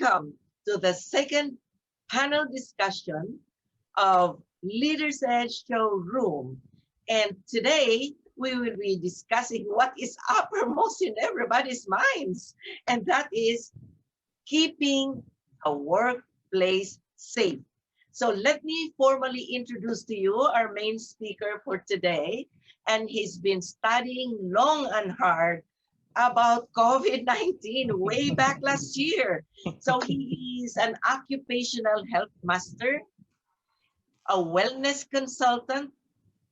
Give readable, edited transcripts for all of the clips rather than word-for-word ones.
Welcome to the second panel discussion of Leaders Edge Showroom. And today we will be discussing what is uppermost in everybody's minds, and that is keeping a workplace safe. So let me formally introduce to you our main speaker for today. And he's been studying long and hard about COVID-19 way back last year. So he is an occupational health master, a wellness consultant,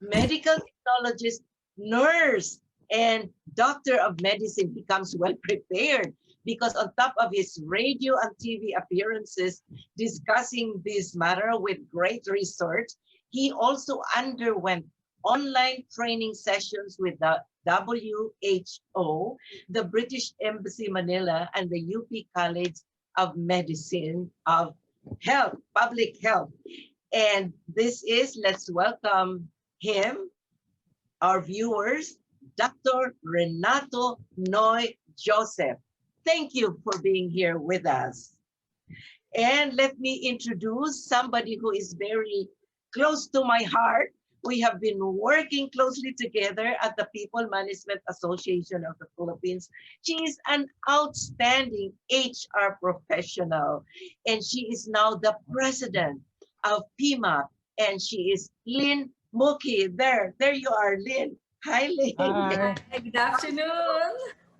medical technologist, nurse, and doctor of medicine. He comes well prepared because on top of his radio and TV appearances discussing this matter with great research, he also underwent online training sessions with the WHO, the British Embassy Manila, and the UP College of Medicine of Health, Public Health. And this is, let's welcome him, our viewers, Dr. Renato Noy Josef. Thank you for being here with us. And let me introduce somebody who is very close to my heart. We have been working closely together at the People Management Association of the Philippines. She is an outstanding HR professional, and she is now the president of P.M.A.P, and she is Lin Mukhi. There you are, Lin. Hi, Lin. Hi. Good afternoon.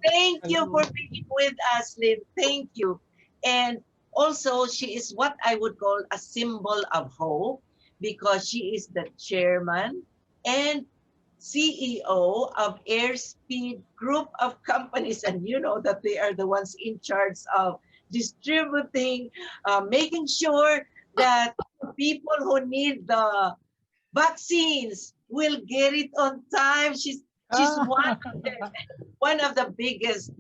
Thank you for being with us, Lin. Thank you. And also, she is what I would call a symbol of hope, because she is the chairman and CEO of Airspeed Group of Companies. And you know that they are the ones in charge of distributing, making sure that people who need the vaccines will get it on time. She's one of the biggest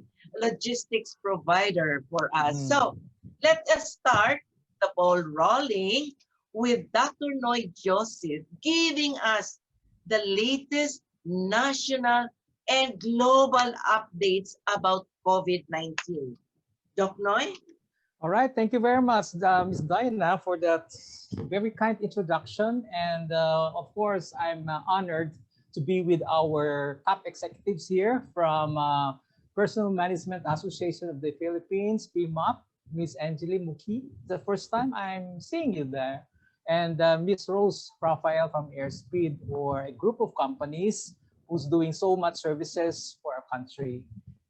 logistics provider for us. So let us start the ball rolling with Dr. Noy Josef giving us the latest national and global updates about COVID-19. Doc Noy? All right, thank you very much, Ms. Dina, for that very kind introduction. And of course, I'm honored to be with our top executives here from Personal Management Association of the Philippines, P.M.A.P, Ms. Lin Mukhi. The first time I'm seeing you there. And Ms. Rose Rafael from Airspeed, or a group of companies who's doing so much services for our country.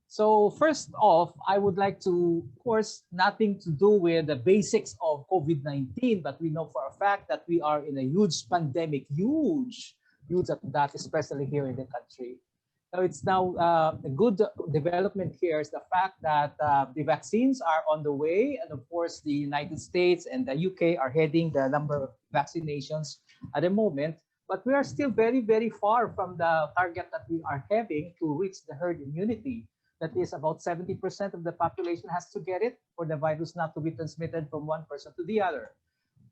So first off, I would like to, of course, nothing to do with the basics of COVID-19, but we know for a fact that we are in a huge pandemic, huge at that, especially here in the country. So it's now a good development here is the fact that the vaccines are on the way, and of course the United States and the UK are heading the number of vaccinations at the moment, but we are still very, very far from the target that we are having to reach the herd immunity. That is about 70% of the population has to get it for the virus not to be transmitted from one person to the other.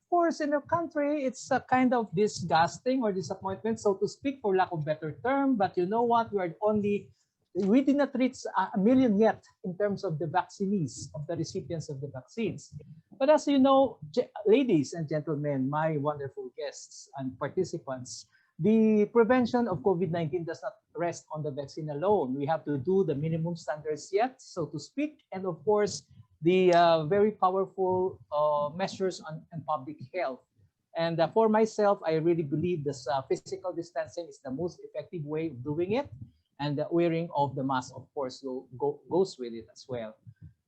Of course, in our country, it's a kind of disgusting or disappointment, so to speak, for lack of better term. But you know what? We did not reach a million yet in terms of the vaccinees, of the recipients of the vaccines. But as you know, ladies and gentlemen, my wonderful guests and participants, the prevention of COVID-19 does not rest on the vaccine alone. We have to do the minimum standards yet, so to speak, and of course, the very powerful measures on public health. And for myself, I really believe this physical distancing is the most effective way of doing it, and the wearing of the mask, of course, goes with it as well.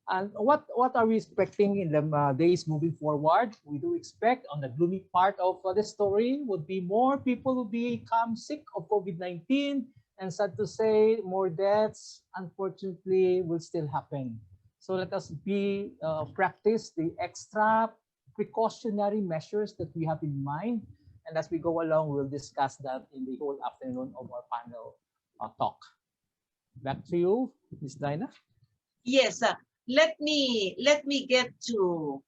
And what are we expecting in the days moving forward? We do expect, on the gloomy part of the story, would be more people will become sick of COVID-19, and sad to say, more deaths, unfortunately, will still happen. So let us practice the extra precautionary measures that we have in mind. And as we go along, we'll discuss that in the whole afternoon of our panel talk. Back to you, Ms. Dina. Yes, let me get to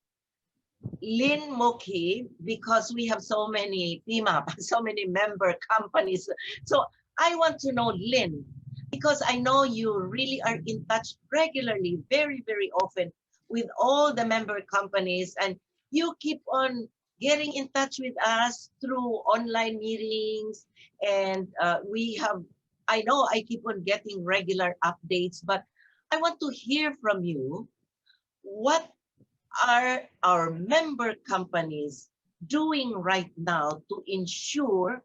Lin Mukhi, because we have so many P.M.A.P, so many member companies. So I want to know, Lin, because I know you really are in touch regularly, very, very often with all the member companies, and you keep on getting in touch with us through online meetings. And we have, I know I keep on getting regular updates, but I want to hear from you. What are our member companies doing right now to ensure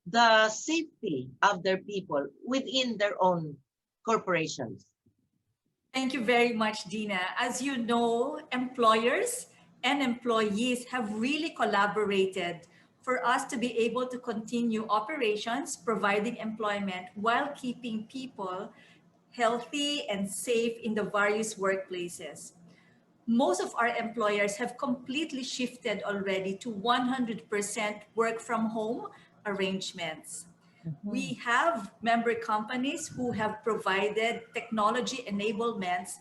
the safety of their people within their own corporations? Thank you very much, Dina. As you know, employers and employees have really collaborated for us to be able to continue operations, providing employment while keeping people healthy and safe in the various workplaces. Most of our employers have completely shifted already to 100% work from home arrangements. Mhm. We have member companies who have provided technology enablements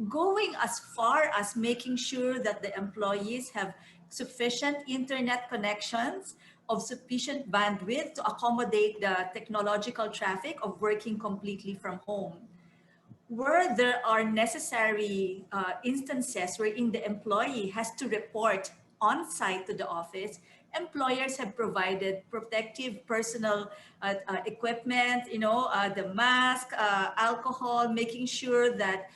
going as far as making sure that the employees have sufficient internet connections of sufficient bandwidth to accommodate the technological traffic of working completely from home. Where there are necessary instances wherein the employee has to report on site to the office, employers have provided protective personal equipment, the mask, alcohol, making sure that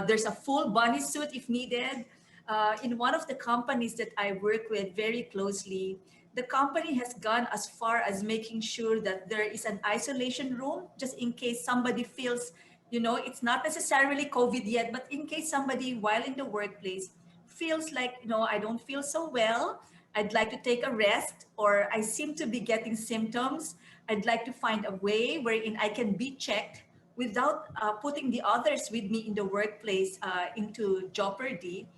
there's a full bunny suit if needed. In one of the companies that I work with very closely, the company has gone as far as making sure that there is an isolation room just in case somebody feels, it's not necessarily COVID yet, but in case somebody while in the workplace feels like, I don't feel so well, I'd like to take a rest, or I seem to be getting symptoms, I'd like to find a way wherein I can be checked without putting the others with me in the workplace into jeopardy.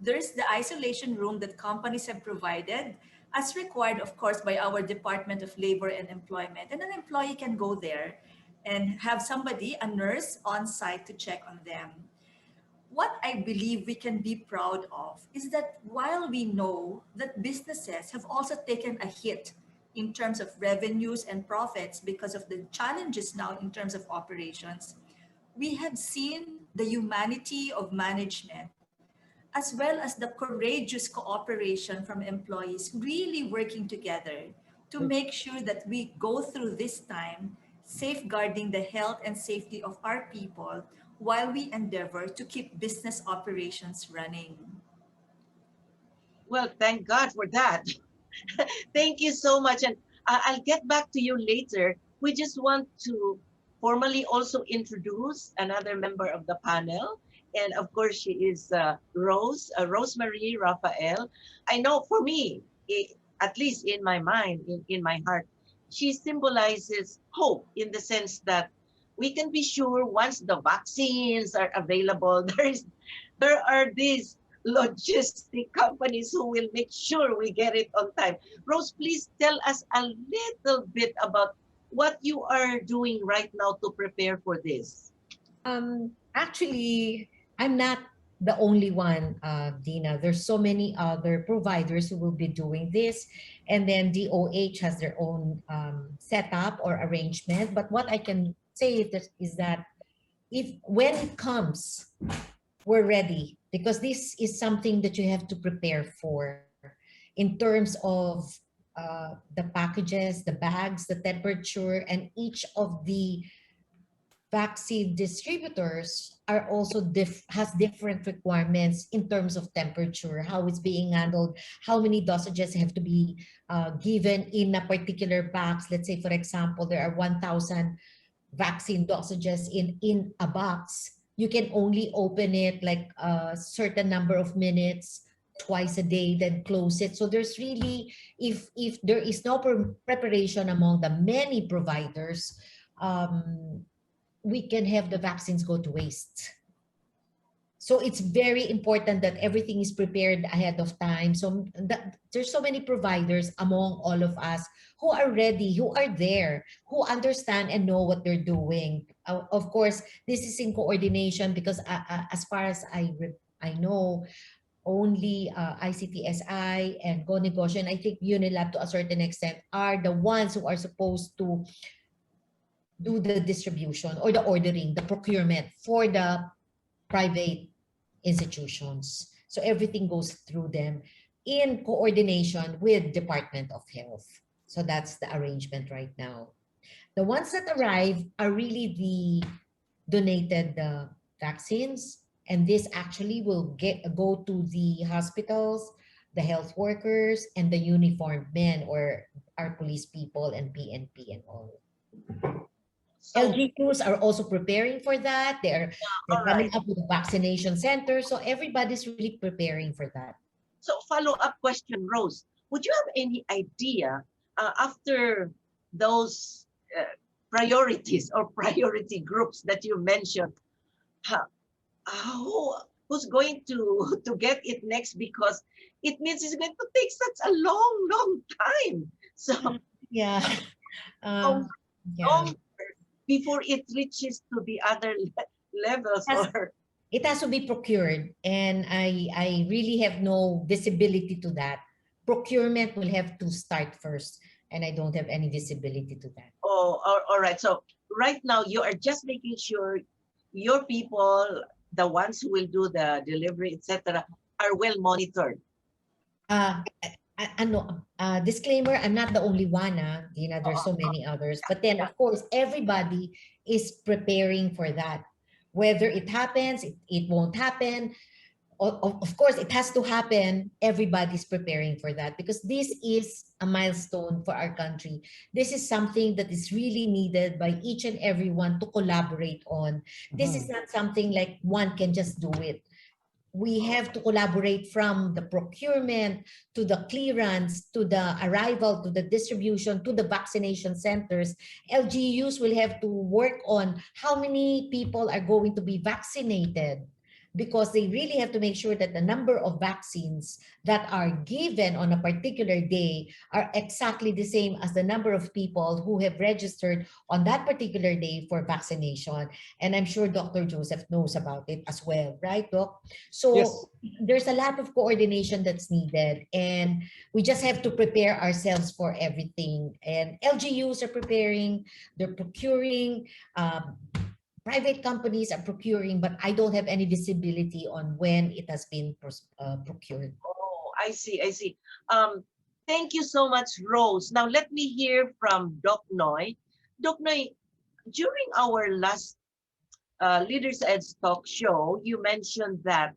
There's the isolation room that companies have provided, as required, of course, by our Department of Labor and Employment. And an employee can go there and have somebody, a nurse, on site to check on them. What I believe we can be proud of is that while we know that businesses have also taken a hit in terms of revenues and profits because of the challenges now in terms of operations, we have seen the humanity of management as well as the courageous cooperation from employees really working together to make sure that we go through this time safeguarding the health and safety of our people while we endeavor to keep business operations running. Well, thank God for that. Thank you so much. And I'll get back to you later. We just want to formally also introduce another member of the panel. And of course, she is Rosemarie Rafael. I know for me, at least in my mind, in my heart, she symbolizes hope in the sense that we can be sure once the vaccines are available, there are these logistic companies who will make sure we get it on time. Rose, please tell us a little bit about what you are doing right now to prepare for this. Actually, I'm not the only one, Dina. There's so many other providers who will be doing this, and then DOH has their own setup or arrangement. But what I can say is that if when it comes, we're ready, because this is something that you have to prepare for in terms of the packages, the bags, the temperature, and each of the vaccine distributors are also has different requirements in terms of temperature, how it's being handled, how many dosages have to be given in a particular box. Let's say, for example, there are 1,000 vaccine dosages in a box. You can only open it like a certain number of minutes twice a day, then close it. So there's really, if there is no preparation among the many providers, we can have the vaccines go to waste. So it's very important that everything is prepared ahead of time. So there's so many providers among all of us who are ready, who are there, who understand and know what they're doing. Of course, this is in coordination because as far as I know, only ICTSI and Go Negosyo, and I think Unilab to a certain extent are the ones who are supposed to do the distribution or the ordering, the procurement for the private institutions. So everything goes through them in coordination with Department of Health. So that's the arrangement right now. The ones that arrive are really the donated vaccines, and this actually will go to the hospitals, the health workers, and the uniformed men or our police people and PNP and all. So, LGQs are also preparing for that. They're all coming right. up with a vaccination center, so everybody's really preparing for that. So follow-up question, Rose. Would you have any idea after those priorities or priority groups that you mentioned, how, who's going to get it next? Because it means it's going to take such a long time. So Yeah. how Yeah. long before it reaches to the other levels Has or it has to be procured, and I really have no visibility to that. Procurement will have to start first, and I don't have any visibility to that. oh, all right. So right now you are just making sure your people, the ones who will do the delivery, etc., are well monitored. Disclaimer, I'm not the only one, Dina, there's so many others. But then, Yeah. of course, everybody is preparing for that. Whether it happens, it won't happen. Of course, it has to happen. Everybody's preparing for that because this is a milestone for our country. This is something that is really needed by each and everyone to collaborate on. This is not something like one can just do it. We have to collaborate from the procurement to the clearance to the arrival to the distribution to the vaccination centers. LGUs will have to work on how many people are going to be vaccinated, because they really have to make sure that the number of vaccines that are given on a particular day are exactly the same as the number of people who have registered on that particular day for vaccination. And I'm sure Dr. Joseph knows about it as well, right, Doc? Yes. So there's a lot of coordination that's needed, and we just have to prepare ourselves for everything. And LGUs are preparing, they're procuring, private companies are procuring, but I don't have any visibility on when it has been procured. Oh, I see, I see. Thank you so much, Rose. Now let me hear from Doc Noy. Doc Noy, during our last Leaders Ed's talk show, you mentioned that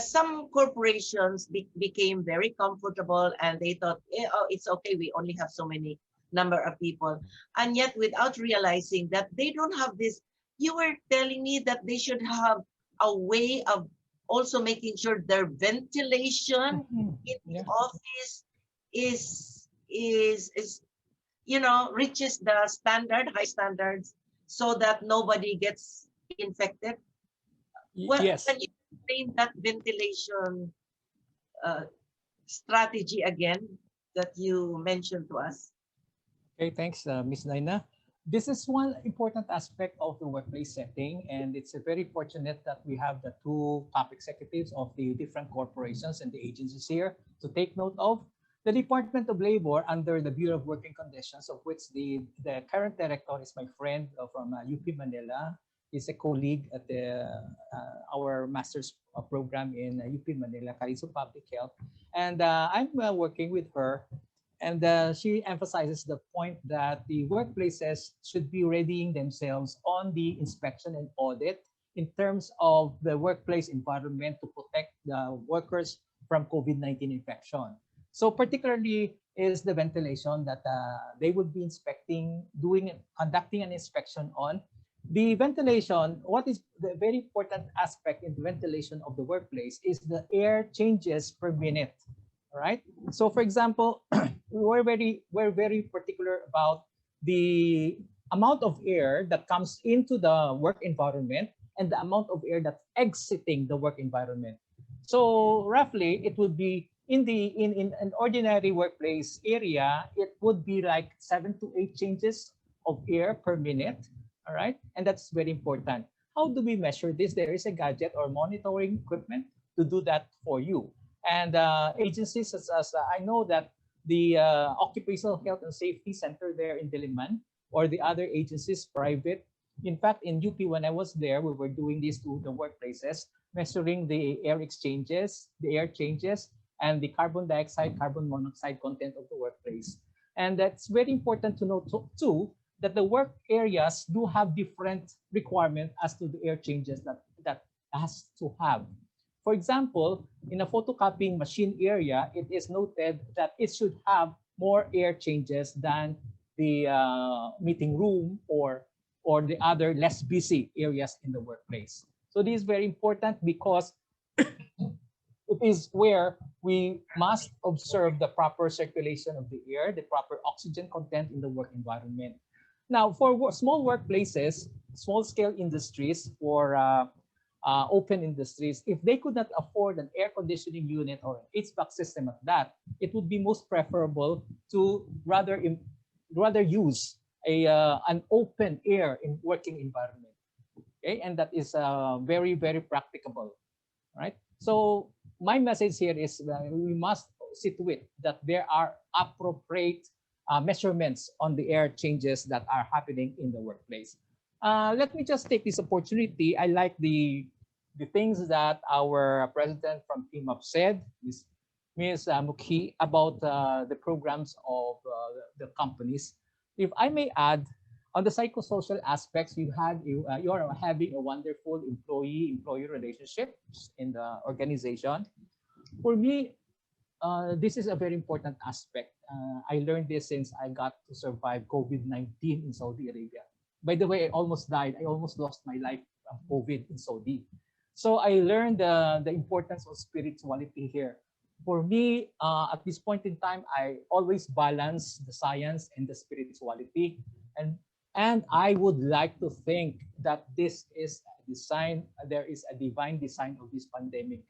some corporations became very comfortable and they thought, oh, it's okay, we only have so many number of people. And yet without realizing that they don't have this, you were telling me that they should have a way of also making sure their ventilation in the Yeah. office is reaches the high standards so that nobody gets infected. What Yes. can you explain that ventilation uh, strategy again that you mentioned to us? Okay, thanks, Ms. Naina. This is one important aspect of the workplace setting, and it's very fortunate that we have the two top executives of the different corporations and the agencies here to take note of. The Department of Labor, under the Bureau of Working Conditions, of which the current director is my friend from UP Manila, is a colleague at our master's program in UP Manila, Carizo Public Health, and I'm working with her. And she emphasizes the point that the workplaces should be readying themselves on the inspection and audit in terms of the workplace environment to protect the workers from COVID-19 infection. So particularly is the ventilation that they would be conducting an inspection on. The ventilation, what is the very important aspect in the ventilation of the workplace is the air changes per minute. All right. So for example, we're very particular about the amount of air that comes into the work environment and the amount of air that's exiting the work environment. So roughly it would be in an ordinary workplace area, it would be like 7 to 8 changes of air per minute. All right. And that's very important. How do we measure this? There is a gadget or monitoring equipment to do that for you. And agencies such as I know that the Occupational Health and Safety Center there in Diliman, or the other agencies, private. In fact, in UP, when I was there, we were doing this to the workplaces. measuring the air exchanges, the air changes, and the carbon dioxide, carbon monoxide content of the workplace. And that's very important to note too, that the work areas do have different requirements as to the air changes that has to have. For example, in a photocopying machine area, it is noted that it should have more air changes than the meeting room or the other less busy areas in the workplace. So this is very important because it is where we must observe the proper circulation of the air, the proper oxygen content in the work environment. Now, for small workplaces, small scale industries, for open industries, if they could not afford an air conditioning unit or an HVAC system at that, it would be most preferable to rather use an open air in working environment. Okay, and that is very, very practicable, right? So my message here is that we must see to it that there are appropriate measurements on the air changes that are happening in the workplace. Let me just take this opportunity. I like the things that our president from P.M.A.P said, Ms. Mukhi, about the programs of the companies. If I may add, on the psychosocial aspects, you are having a wonderful employee-employee relationship in the organization. For me, this is a very important aspect. I learned this since I got to survive COVID-19 in Saudi Arabia. By the way, I almost died. I almost lost my life from COVID in Saudi. So I learned the importance of spirituality here. For me, at this point in time, I always balance the science and the spirituality. And I would like to think that this is a design, there is a divine design of this pandemic.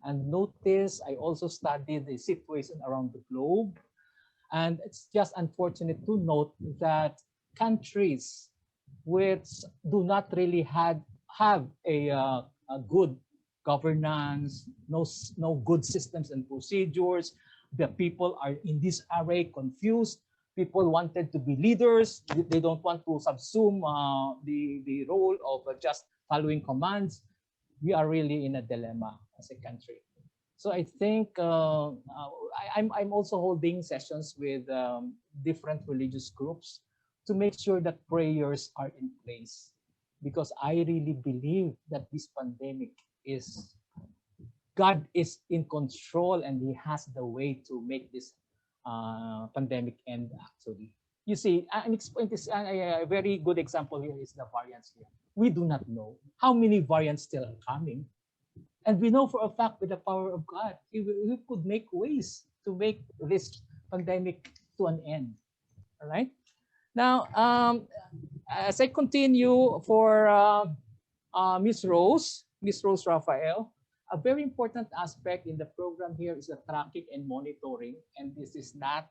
And notice, I also studied the situation around the globe. And it's just unfortunate to note that countries which do not really have a good governance, no good systems and procedures. The people are in disarray, confused. People wanted to be leaders. They don't want to subsume the role of just following commands. We are really in a dilemma as a country. So I think I'm also holding sessions with different religious groups to make sure that prayers are in place, because I really believe that this pandemic is, God is in control and He has the way to make this pandemic end actually. You see, a very good example here is the variants here. We do not know how many variants still are coming. And we know for a fact with the power of God, He could make ways to make this pandemic to an end. All right. Now, as I continue for Miss Rose Rafael, a very important aspect in the program here is the tracking and monitoring. And this is not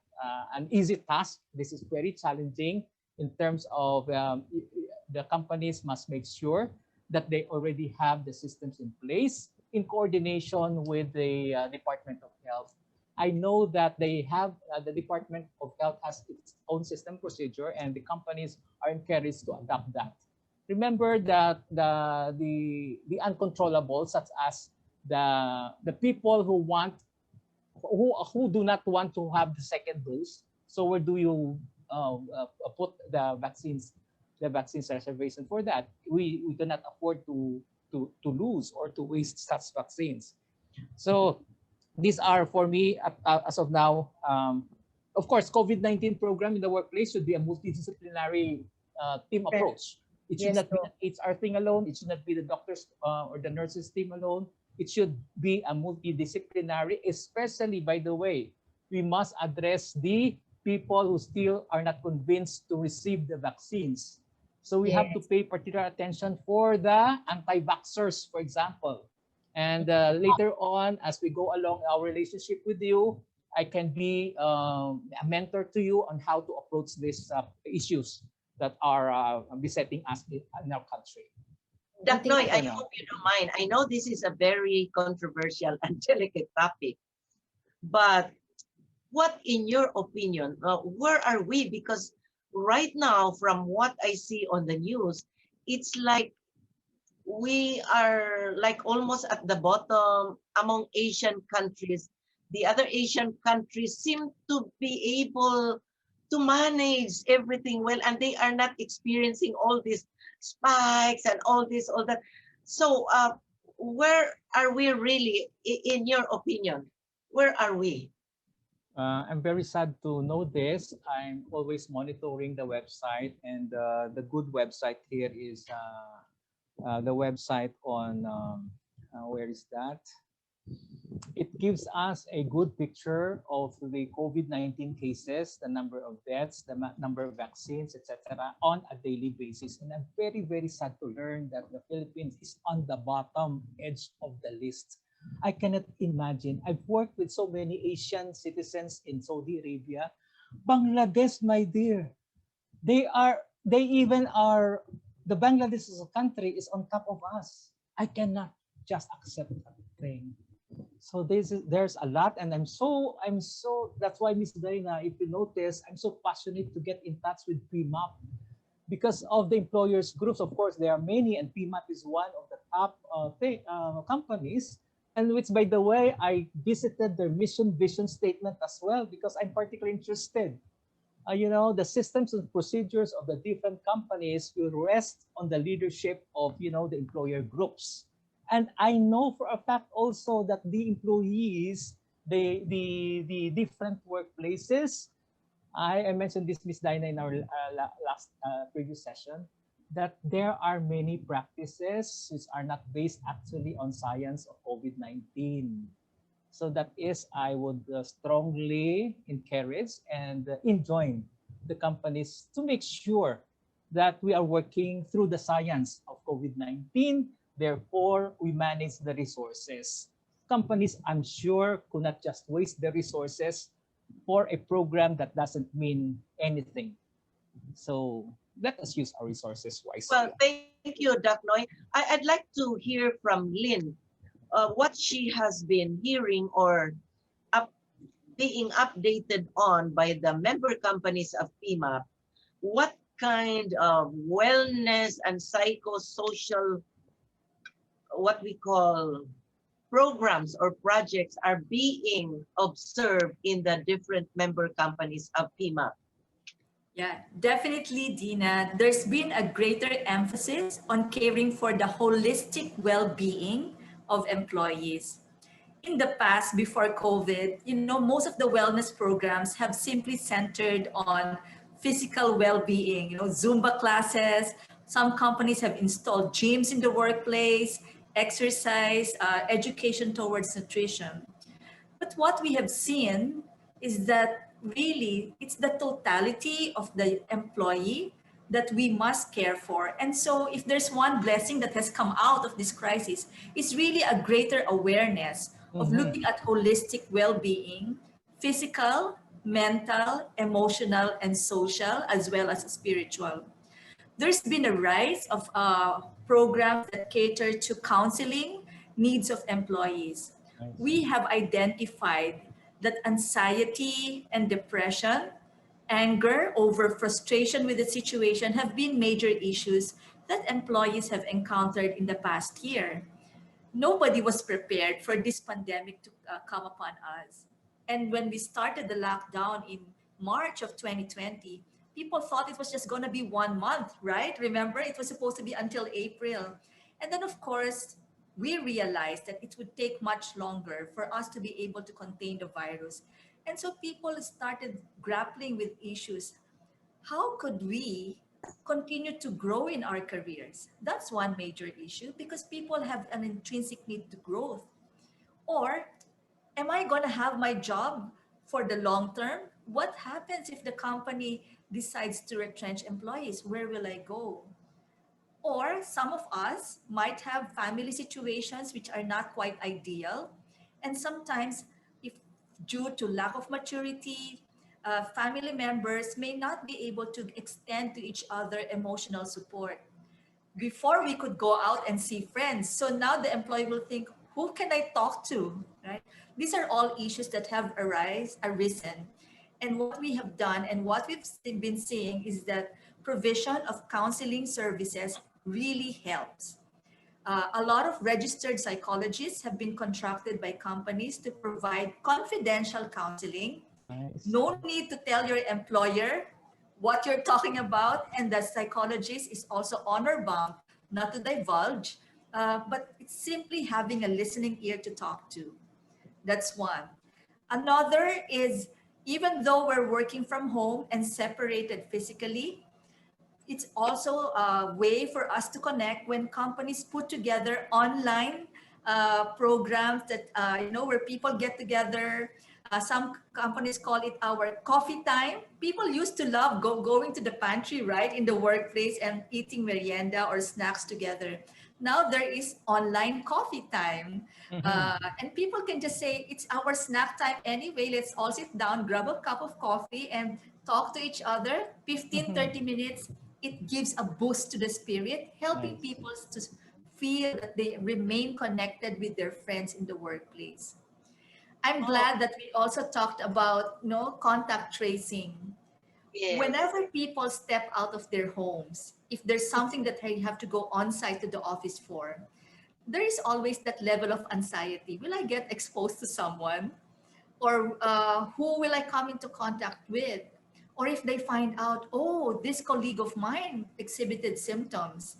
an easy task. This is very challenging in terms of the companies must make sure that they already have the systems in place in coordination with the Department of Health. I know that they have, the Department of Health has its own system procedure and the companies are encouraged to adopt that. Remember that the uncontrollables, such as the people who do not want to have the second dose. So where do you put the vaccines reservation for that? We cannot afford to lose or to waste such vaccines. So these are for me as of now. Of course, COVID-19 program in the workplace should be a multidisciplinary team approach. It should not be an HR thing alone. It should not be the doctors or the nurses team alone. It should be a multidisciplinary, especially, by the way, we must address the people who still are not convinced to receive the vaccines. So we have to pay particular attention for the anti-vaxxers, for example. And later on, as we go along our relationship with you, I can be a mentor to you on how to approach these issues that are besetting us in our country. Doc Noy, I hope you don't mind. I know this is a very controversial and delicate topic, but what, in your opinion, where are we? Because right now, from what I see on the news, it's like we are like almost at the bottom among Asian countries. The other Asian countries seem to be able to manage everything well, and they are not experiencing all these spikes and all this, all that. So, where are we really, in your opinion? Where are we? I'm very sad to know this. I'm always monitoring the website, and the good website here is the website on where is that? It gives us a good picture of the COVID-19 cases, the number of deaths, the number of vaccines, etc., on a daily basis. And I'm very, very sad to learn that the Philippines is on the bottom edge of the list. I cannot imagine. I've worked with so many Asian citizens in Saudi Arabia. Bangladesh, my dear, they even are, the Bangladesh as a country is on top of us. I cannot just accept that thing. So there's a lot, and I'm so that's why, Miss Dina, if you notice, I'm so passionate to get in touch with P.M.A.P because of the employers groups. Of course, there are many, and P.M.A.P is one of the top companies. And which, by the way, I visited their mission vision statement as well because I'm particularly interested. The systems and procedures of the different companies will rest on the leadership of, the employer groups. And I know for a fact also that the employees, the different workplaces, I mentioned this, Miss Dinah, in our last previous session, that there are many practices which are not based actually on science of COVID-19. So that is, I would strongly encourage and enjoin the companies to make sure that we are working through the science of COVID-19. Therefore, we manage the resources. Companies, I'm sure, could not just waste the resources for a program that doesn't mean anything. So let us use our resources wisely. Well, thank you, Daknoy. I'd like to hear from Lynn what she has been hearing or up, being updated on by the member companies of P.M.A.P. What kind of wellness and psychosocial, what we call programs or projects are being observed in the different member companies of P.M.A.P. Yeah, definitely, Dina. There's been a greater emphasis on caring for the holistic well being of employees. In the past, before COVID, most of the wellness programs have simply centered on physical well being, Zumba classes. Some companies have installed gyms in the workplace, exercise, education towards nutrition. But what we have seen is that really it's the totality of the employee that we must care for. And so if there's one blessing that has come out of this crisis, it's really a greater awareness of Mhm. looking at holistic well-being, physical, mental, emotional, and social, as well as spiritual. There's been a rise of programs that cater to counseling needs of employees. Nice. We have identified that anxiety and depression, anger over frustration with the situation have been major issues that employees have encountered in the past year. Nobody was prepared for this pandemic to come upon us. And when we started the lockdown in March of 2020, people thought it was just going to be 1 month, right? Remember, it was supposed to be until April. And then, of course, we realized that it would take much longer for us to be able to contain the virus. And so people started grappling with issues. How could we continue to grow in our careers? That's one major issue because people have an intrinsic need to growth. Or am I going to have my job for the long term? What happens if the company decides to retrench employees? Where will I go? Or some of us might have family situations which are not quite ideal. And sometimes, if due to lack of maturity, family members may not be able to extend to each other emotional support. Before we could go out and see friends. So now the employee will think, who can I talk to? Right? These are all issues that have arisen. And what we have done and what we've been seeing is that provision of counseling services really helps. A lot of registered psychologists have been contracted by companies to provide confidential counseling. Nice. No need to tell your employer what you're talking about, and the psychologist is also honor bound not to divulge, but it's simply having a listening ear to talk to. That's one. Another is, even though we're working from home and separated physically, it's also a way for us to connect when companies put together online programs that where people get together. Some companies call it our coffee time. People used to love going to the pantry, right, in the workplace and eating merienda or snacks together. Now there is online coffee time. Mhm. And people can just say, it's our snack time anyway. Let's all sit down, grab a cup of coffee, and talk to each other 15, Mhm. 30 minutes. It gives a boost to the spirit, helping Nice. people to feel that they remain connected with their friends in the workplace. I'm Oh, glad that we also talked about, contact tracing. yes. Whenever people step out of their homes, if there's something that they have to go on site to the office for, there is always that level of anxiety. Will I get exposed to someone? Or who will I come into contact with? Or if they find out, oh, this colleague of mine exhibited symptoms,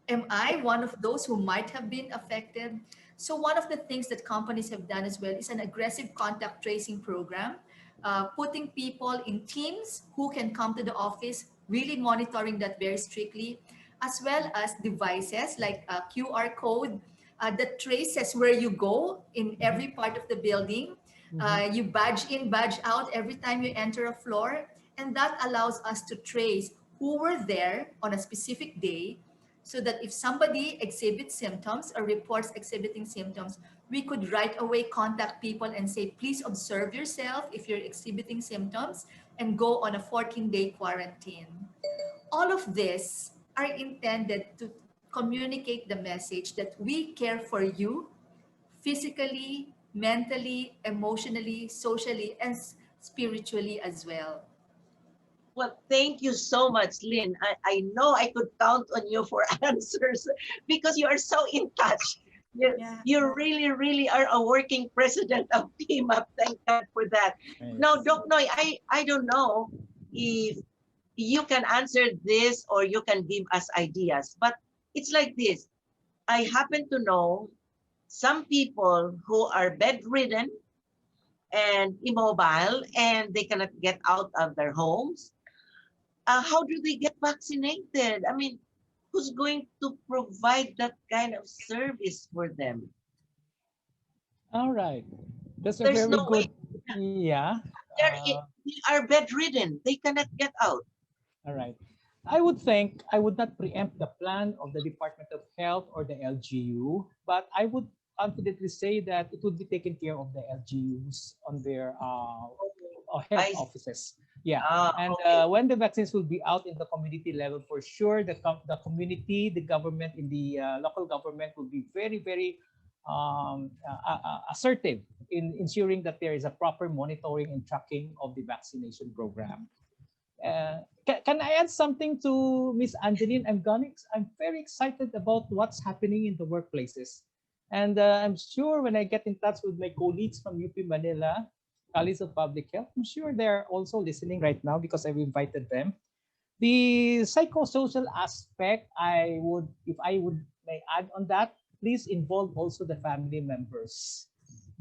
am I one of those who might have been affected? So one of the things that companies have done as well is an aggressive contact tracing program, putting people in teams who can come to the office, really monitoring that very strictly, as well as devices like a QR code that traces where you go in Mhm. every part of the building. Mhm. You badge in, badge out every time you enter a floor, and that allows us to trace who were there on a specific day, so that if somebody exhibits symptoms or reports exhibiting symptoms, we could right away contact people and say, please observe yourself if you're exhibiting symptoms and go on a 14-day quarantine. All of this are intended to communicate the message that we care for you physically, mentally, emotionally, socially, and spiritually as well. Well, thank you so much, Lynn. I know I could count on you for answers because you are so in touch. Yeah. You really, really are a working president of P.M.A.P. Thank God for that. Now, Nice. Doc Noy, I don't know if you can answer this or you can give us ideas, but it's like this. I happen to know some people who are bedridden and immobile and they cannot get out of their homes. How do they get vaccinated? I mean, who's going to provide that kind of service for them? All right. That's a There's no very way. good. Yeah. They are bedridden. They cannot get out. All right. I would think I would not preempt the plan of the Department of Health or the LGU, but I would confidently say that it would be taken care of the LGUs on their health I see. offices. Yeah. And Okay. when the vaccines will be out in the community level, for sure, the community, the government, in the local government will be very, very assertive in ensuring that there is a proper monitoring and tracking of the vaccination program. Can I add something to Miss Angeline? I'm very excited about what's happening in the workplaces. And I'm sure when I get in touch with my colleagues from UP Manila, College of Public Health, I'm sure they're also listening right now because I've invited them. The psychosocial aspect, if I would may add on that, please involve also the family members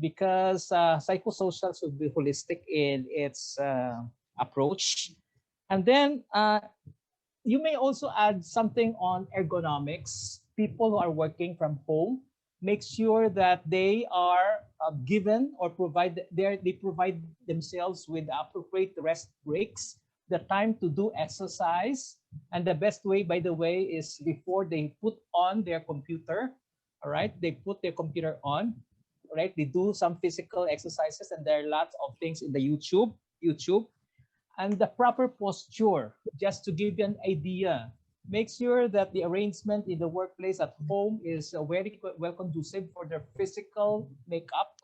because psychosocial should be holistic in its approach. And then you may also add something on ergonomics. People who are working from home, make sure that they are given or they provide themselves with appropriate rest breaks, the time to do exercise, and the best way, by the way, is before they put on their computer. All right, they put their computer on. Right, they do some physical exercises, and there are lots of things in the YouTube and the proper posture. Just to give you an idea, make sure that the arrangement in the workplace at home is very well conducive for their physical makeup.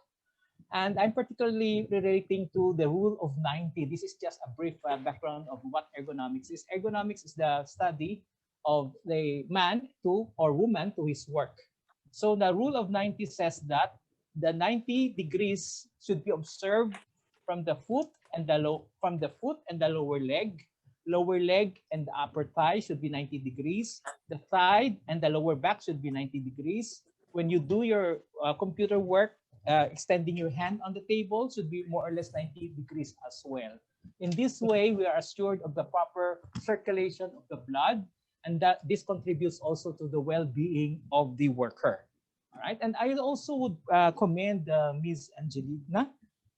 And I'm particularly relating to the rule of 90. This is just a brief background of what ergonomics is. Ergonomics is the study of the man to or woman to his work. So the rule of 90 says that the 90 degrees should be observed from the foot and the lower leg and the upper thigh should be 90 degrees. The thigh and the lower back should be 90 degrees. When you do your computer work, extending your hand on the table should be more or less 90 degrees as well. In this way, we are assured of the proper circulation of the blood, and that this contributes also to the well-being of the worker. All right, and I also would commend Ms. Angelina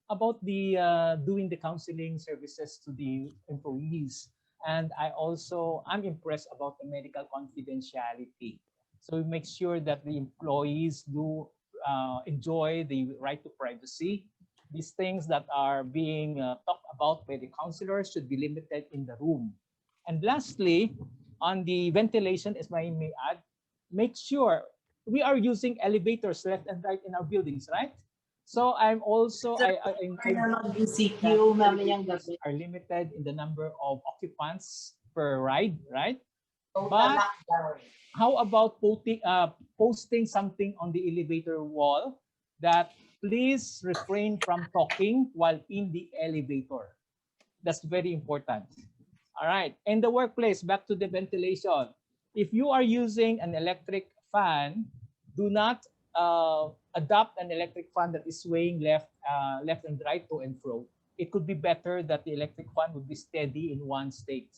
about the doing the counseling services to the employees. And I'm impressed about the medical confidentiality. So we make sure that the employees do enjoy the right to privacy. These things that are being talked about by the counselors should be limited in the room. And lastly, on the ventilation, as I may add, make sure we are using elevators left and right in our buildings, right? So I'm also I UCQ mamayang elevators gabi. are limited in the number of occupants per ride, right? Total But lockdown. how about posting something on the elevator wall that please refrain from talking while in the elevator? That's very important. All right. In the workplace, back to the ventilation. If you are using an electric fan, do not adopt an electric fan that is swaying left and right to and fro. It could be better that the electric fan would be steady in one state,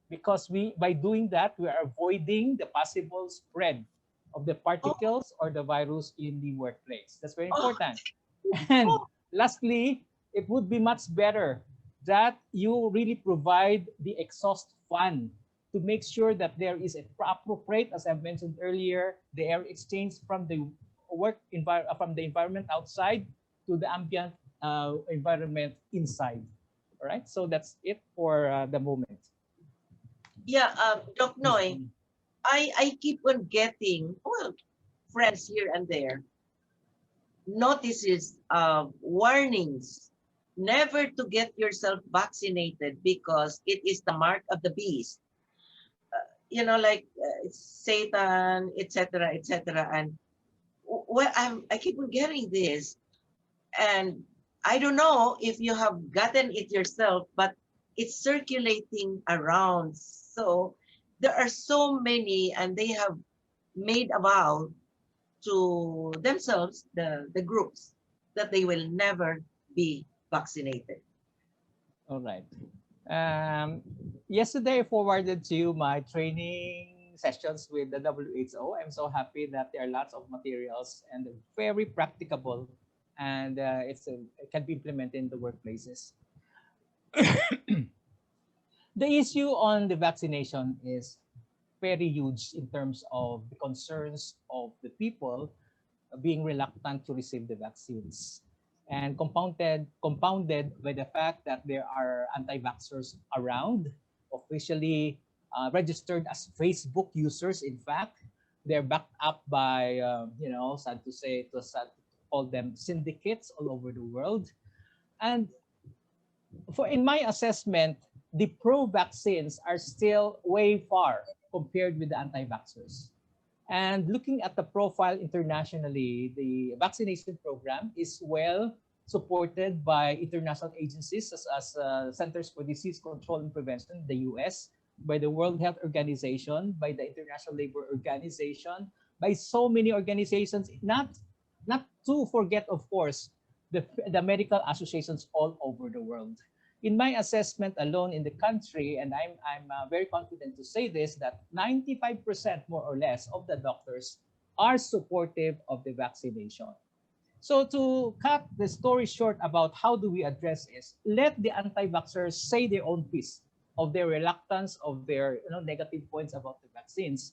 because by doing that, we are avoiding the possible spread of the particles or the virus in the workplace. That's very important. And lastly, it would be much better that you really provide the exhaust fan to make sure that there is a appropriate, as I've mentioned earlier, the air exchange from the from the environment outside to the ambient environment inside. All right, so that's it for the moment. Yeah, Doc Noy, I keep on getting, well, friends here and there, notices, warnings, never to get yourself vaccinated because it is the mark of the beast. Like Satan, etc., etc. And well, I keep on getting this, and I don't know if you have gotten it yourself, but it's circulating around. So there are so many, and they have made a vow to themselves, the groups, that they will never be vaccinated. All right. Yesterday, I forwarded to you my training sessions with the WHO. I'm so happy that there are lots of materials and very practicable, and it can be implemented in the workplaces. The issue on the vaccination is very huge in terms of the concerns of the people being reluctant to receive the vaccines, and compounded by the fact that there are anti-vaxxers around, officially registered as Facebook users. In fact, they're backed up by, sad to say, sad to call them syndicates all over the world. And in my assessment, the pro-vaccines are still way far compared with the anti-vaxxers. And looking at the profile internationally, the vaccination program is well supported by international agencies such as Centers for Disease Control and Prevention, the US, by the World Health Organization, by the International Labor Organization, by so many organizations, not to forget, of course, the medical associations all over the world. In my assessment alone in the country, and I'm very confident to say this, that 95% more or less of the doctors are supportive of the vaccination. So to cut the story short about how do we address this, let the anti-vaxxers say their own piece of their reluctance, of their negative points about the vaccines.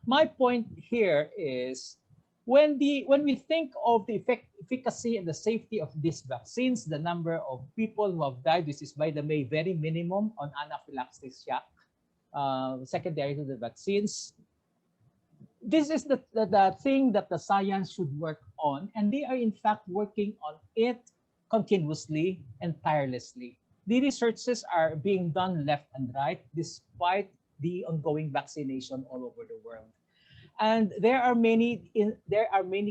My point here is, when we think of the efficacy and the safety of these vaccines, the number of people who have died, this is by the way very minimum on anaphylaxis shock, secondary to the vaccines. This is the thing that the science should work on, and they are in fact working on it continuously and tirelessly. The researches are being done left and right despite the ongoing vaccination all over the world. And there are many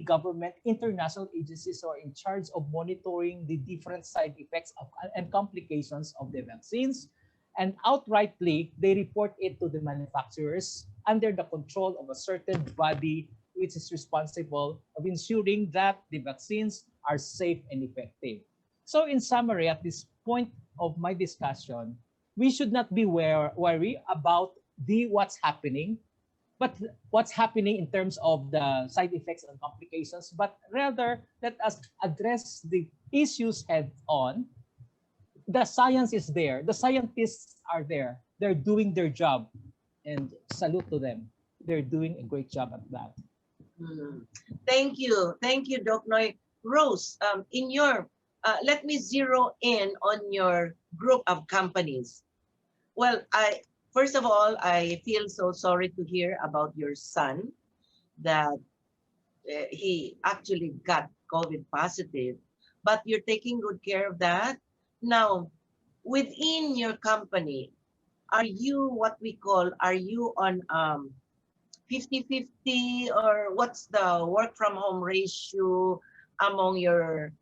government international agencies who are in charge of monitoring the different side effects and complications of the vaccines. And outrightly, they report it to the manufacturers under the control of a certain body which is responsible of ensuring that the vaccines are safe and effective. So in summary, at this point of my discussion, we should not be worried about what's happening, but what's happening in terms of the side effects and complications, but rather let us address the issues head on. The science is there. The scientists are there. They're doing their job, and salute to them. They're doing a great job at that. Thank you, Doc Noy. Rose, in your, let me zero in on your group of companies. Well, first of all, I feel so sorry to hear about your son, that he actually got COVID positive, but you're taking good care of that. Now, within your company, are you what we call, are you on 50-50, or what's the work from home ratio among your,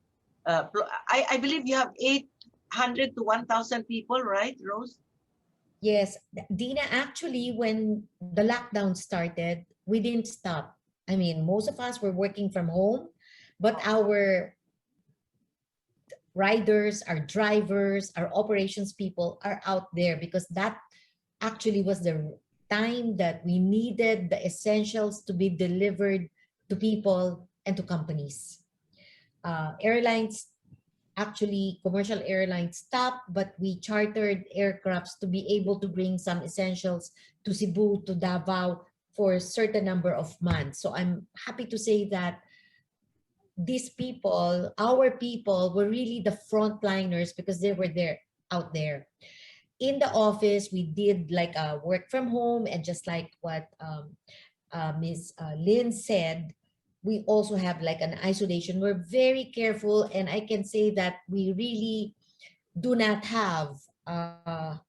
I believe you have 800 to 1,000 people, right, Rose? Yes, Dina, actually, when the lockdown started, we didn't stop. I mean, most of us were working from home, but our riders, our drivers, our operations people are out there because that actually was the time that we needed the essentials to be delivered to people and to companies. Airlines, actually commercial airlines stopped, but we chartered aircrafts to be able to bring some essentials to Cebu, to Davao for a certain number of months. So I'm happy to say that these people, our people, were really the frontliners because they were there, out there. In the office, we did like a work from home, and just like what Ms. Lin said, we also have like an isolation. We're very careful, and I can say that we really do not have a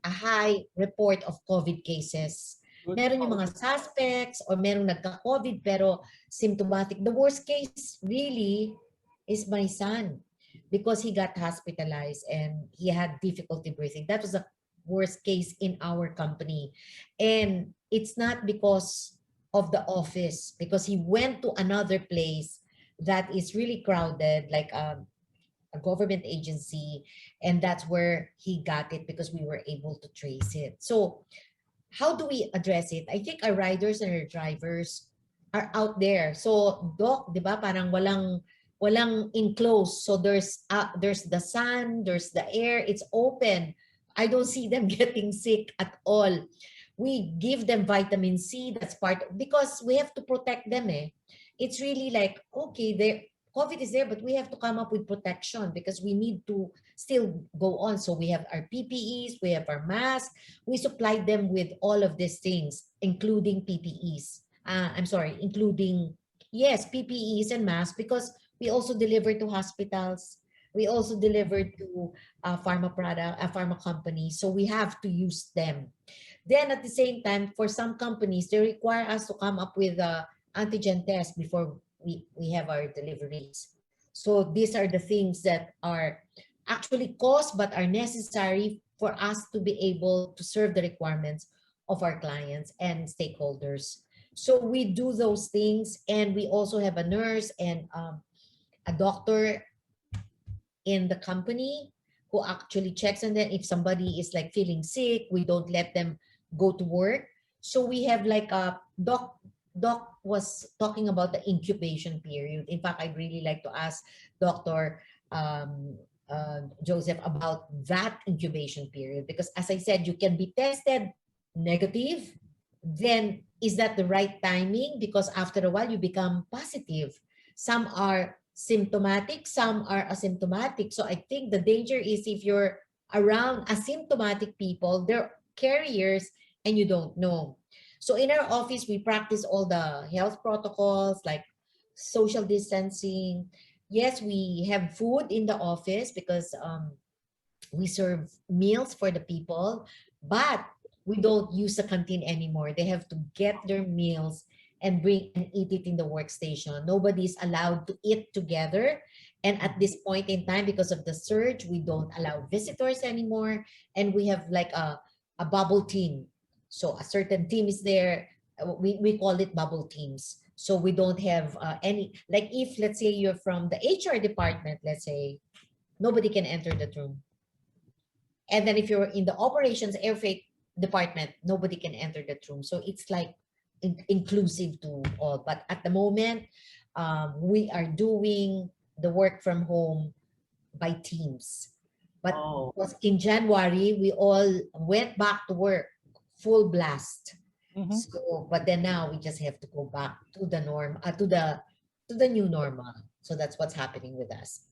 high report of COVID cases. Good. Meron yung mga suspects or merong nagka-COVID pero symptomatic. The worst case really is my son because he got hospitalized and he had difficulty breathing. That was the worst case in our company. And it's not because of the office, because he went to another place that is really crowded, like a government agency, and that's where he got it because we were able to trace it. So how do we address it? I think our riders and our drivers are out there. So Doc, di ba, parang walang enclosed. So there's the sun, there's the air, it's open. I don't see them getting sick at all. We give them vitamin C, that's part, because we have to protect them. It's really like, okay, COVID is there, but we have to come up with protection because we need to still go on. So we have our PPEs, we have our masks, we supply them with all of these things, including PPEs. I'm sorry, including, yes, PPEs and masks, because we also deliver to hospitals. We also deliver to pharma company. So we have to use them. Then at the same time, for some companies, they require us to come up with antigen test before we have our deliveries. So these are the things that are actually cost but are necessary for us to be able to serve the requirements of our clients and stakeholders. So we do those things, and we also have a nurse and a doctor in the company who actually checks on them. If somebody is like feeling sick, we don't let them go to work. So we have like a Doc was talking about the incubation period. In fact, I'd really like to ask Dr. Joseph about that incubation period, because as I said, you can be tested negative, then is that the right timing? Because after a while you become positive. Some are symptomatic, some are asymptomatic. So I think the danger is if you're around asymptomatic people, they're carriers and you don't know. So in our office, we practice all the health protocols like social distancing. Yes, we have food in the office because we serve meals for the people, but we don't use the canteen anymore. They have to get their meals and bring and eat it in the workstation. Nobody's allowed to eat together. And at this point in time, because of the surge, we don't allow visitors anymore. And we have like a bubble team. So a certain team is there. We call it bubble teams. So we don't have any, like if let's say you're from the HR department, let's say, nobody can enter the room. And then if you're in the operations air freight department, nobody can enter that room. So it's like inclusive to all. But at the moment, we are doing the work from home by teams. But Oh, was in January, we all went back to work full blast. Mhm. So, but then now we just have to go back to the norm, to the new normal. So that's what's happening with us.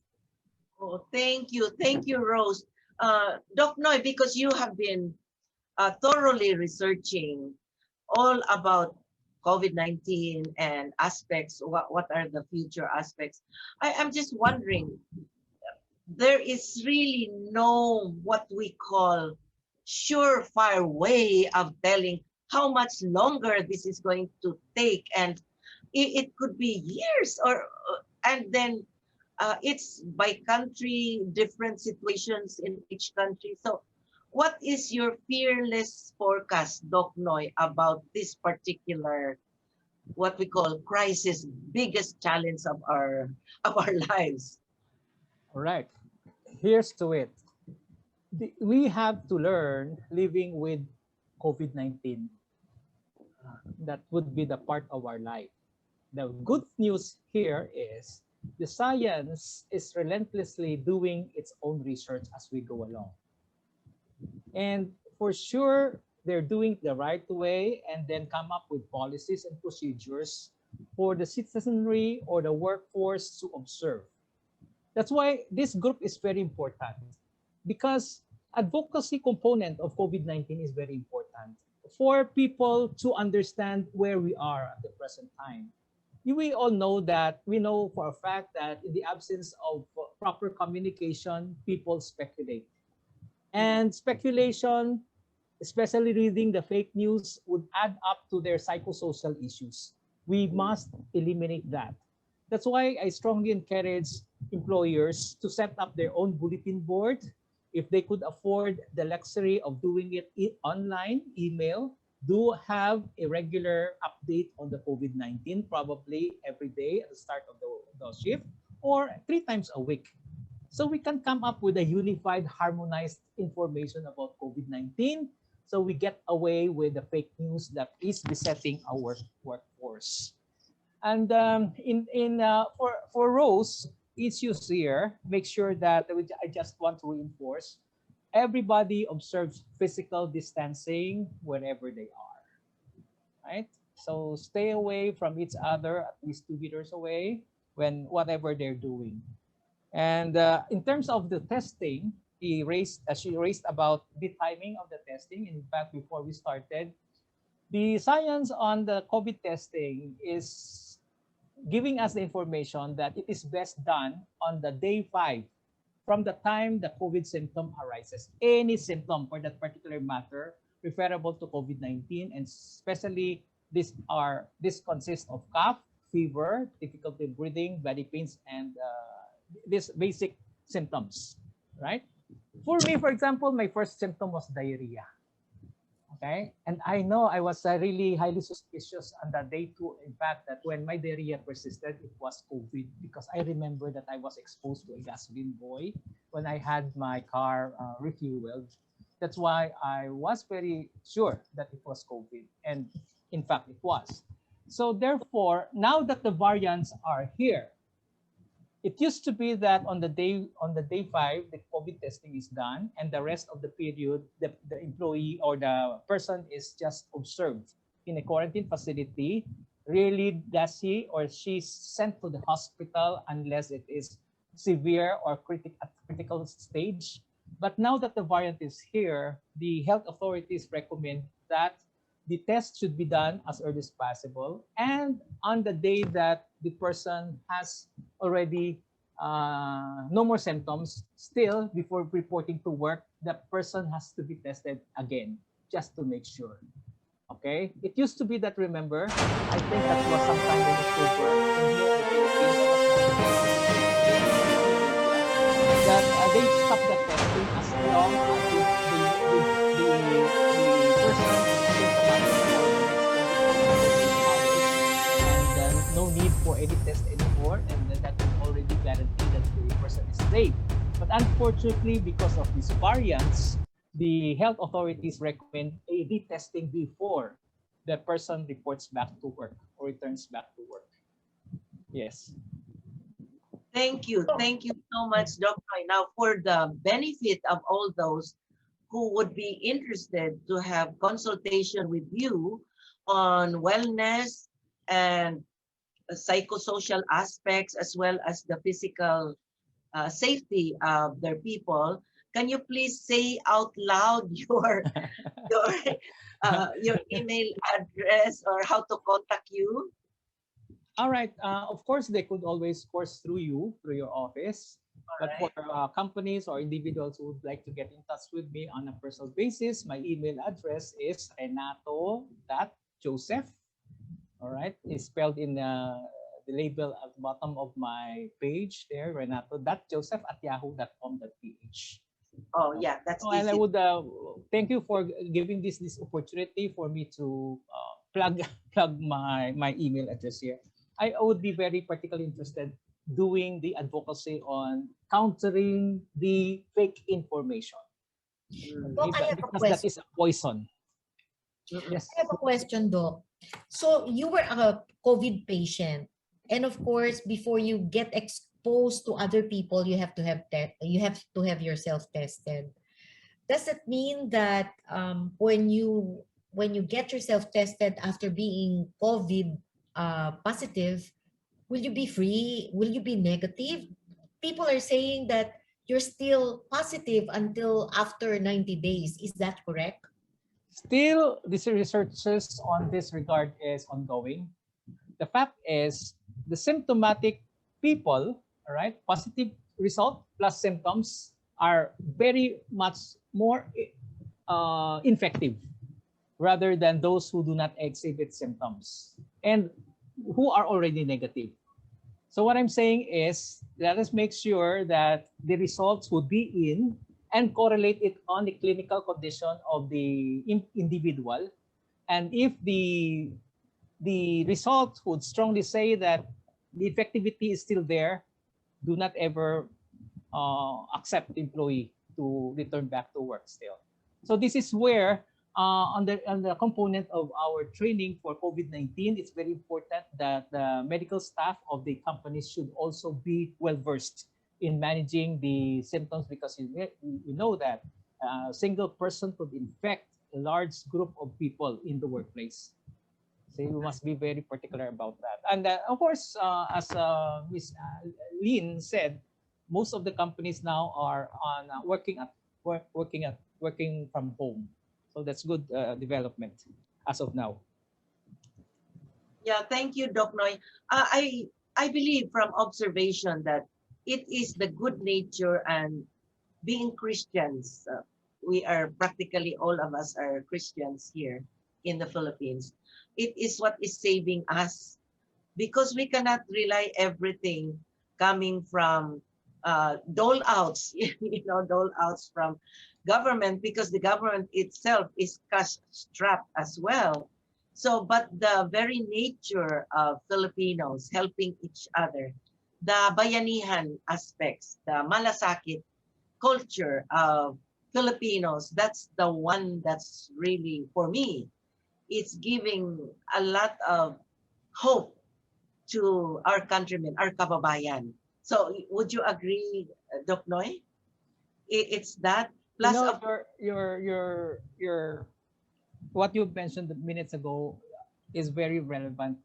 oh, thank you, Rose. Doc Noy, because you have been thoroughly researching all about COVID-19 and aspects, what are the future aspects. I'm just wondering, there is really no what we call surefire way of telling how much longer this is going to take, and it could be years, or and then it's by country, different situations in each country. So what is your fearless forecast, Doc Noy, about this particular, what we call crisis, biggest challenge of our lives? All right. Here's to it. We have to learn living with COVID-19. That would be the part of our life. The good news here is the science is relentlessly doing its own research as we go along. And for sure, they're doing it the right way and then come up with policies and procedures for the citizenry or the workforce to observe. That's why this group is very important, because advocacy component of COVID-19 is very important for people to understand where we are at the present time. We all know that, we know for a fact that in the absence of proper communication, people speculate. And speculation, especially reading the fake news, would add up to their psychosocial issues. We must eliminate that. That's why I strongly encourage employers to set up their own bulletin board. If they could afford the luxury of doing it online, email, do have a regular update on the COVID-19, probably every day at the start of the shift, or 3 times a week. So we can come up with a unified, harmonized information about COVID-19, so we get away with the fake news that is besetting our workforce. And for Rose issues here, make sure that I just want to reinforce, everybody observes physical distancing wherever they are, right? So stay away from each other at least 2 meters away when whatever they're doing. And in terms of the testing, she raised about the timing of the testing. In fact, before we started, the science on the COVID testing is giving us the information that it is best done on the day 5 from the time the COVID symptom arises. Any symptom for that particular matter referable to COVID-19, and especially this consists of cough, fever, difficulty breathing, body pains, and these basic symptoms, right? For me, for example, my first symptom was diarrhea. Okay, and I know I was really highly suspicious on that day too. In fact, that when my diarrhea persisted, it was COVID, because I remember that I was exposed to a gasoline boy when I had my car refueled. That's why I was very sure that it was COVID, and in fact, it was. So therefore, now that the variants are here, it used to be that on the day 5, the COVID testing is done, and the rest of the period, the employee or the person is just observed in a quarantine facility. Really, does he or she sent to the hospital unless it is severe or critical stage. But now that the variant is here, the health authorities recommend that the test should be done as early as possible, and on the day that the person has already no more symptoms, still before reporting to work, the person has to be tested again. just to make sure. Okay, it used to be that, remember, I think that was sometime in October in here in the Philippines, I was that they stopped the testing as long as the person is symptomatic for the next 24 hours, and then no need for any test anymore, and then that will already guarantee that the person is safe. But unfortunately, because of these variants, the health authorities recommend a retesting before the person reports back to work or returns back to work. Yes. Thank you. Thank you so much, Dr. Now, for the benefit of all those who would be interested to have consultation with you on wellness and psychosocial aspects, as well as the physical safety of their people, can you please say out loud your your email address or how to contact you? All right. Of course, they could always course through you, through your office. But for companies or individuals who would like to get in touch with me on a personal basis, my email address is renato.joseph. All right. It's spelled in the label at the bottom of my page there, renato.joseph@yahoo.com.ph. Oh, yeah, that's And I easy. would thank you for giving this opportunity for me to plug my email address here. I would be very particularly interested doing the advocacy on countering the fake information. Doc, I have a Because that question. is a poison. Yes. I have a question, Doc. So you were a COVID patient, and of course, before you get exposed to other people, you have to have yourself tested. Does it mean that when you get yourself tested after being COVID positive, will you be free? Will you be negative? People are saying that you're still positive until after 90 days. Is that correct? Still, this researches on this regard is ongoing. The fact is, the symptomatic people, all right, positive result plus symptoms are very much more infective rather than those who do not exhibit symptoms and who are already negative. So what I'm saying is, let us make sure that the results would be in and correlate it on the clinical condition of the individual. And if the results would strongly say that the effectivity is still there, do not ever accept the employee to return back to work still. So this is where on the component of our training for COVID-19, it's very important that the medical staff of the companies should also be well versed in managing the symptoms, because you know that a single person could infect a large group of people in the workplace. So we must be very particular about that. And of course, as Ms. Lin said, most of the companies now are on working from home. So that's good development as of now. Yeah, thank you, Doc Noy. I believe from observation that it is the good nature and being Christians. We are practically all of us are Christians here in the Philippines. It is what is saving us, because we cannot rely everything coming from dole outs, dole outs from government, because the government itself is cash strapped as well. So, but the very nature of Filipinos helping each other, the bayanihan aspects, the malasakit culture of Filipinos, that's the one that's really, for me, it's giving a lot of hope to our countrymen, our kababayan. So would you agree, Doc Noy? It's that plus You know, of your what you mentioned minutes ago is very relevant,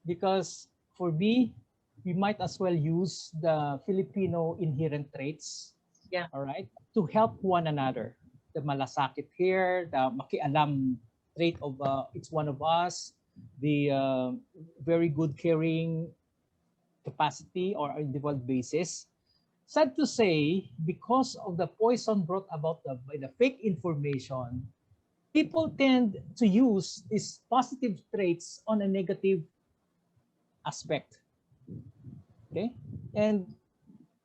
because for me, we might as well use the Filipino inherent traits, yeah, all right, to help one another. The malasakit here, the makialam trait of it's one of us, the very good caring capacity or individual basis. Sad to say, because of the poison brought about by the fake information, people tend to use these positive traits on a negative aspect. Okay, and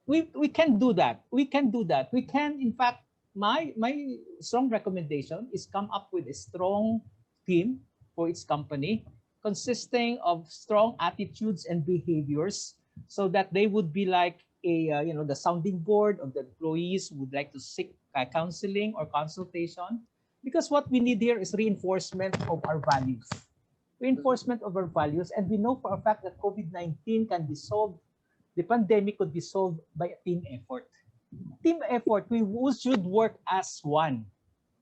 we can do that. We can do that. We can, in fact, my strong recommendation is come up with a strong team for its company consisting of strong attitudes and behaviors, so that they would be like a the sounding board of the employees who would like to seek counseling or consultation, because what we need here is reinforcement of our values, and we know for a fact that COVID-19 can be solved, the pandemic could be solved by a team effort. Team effort, we should work as one.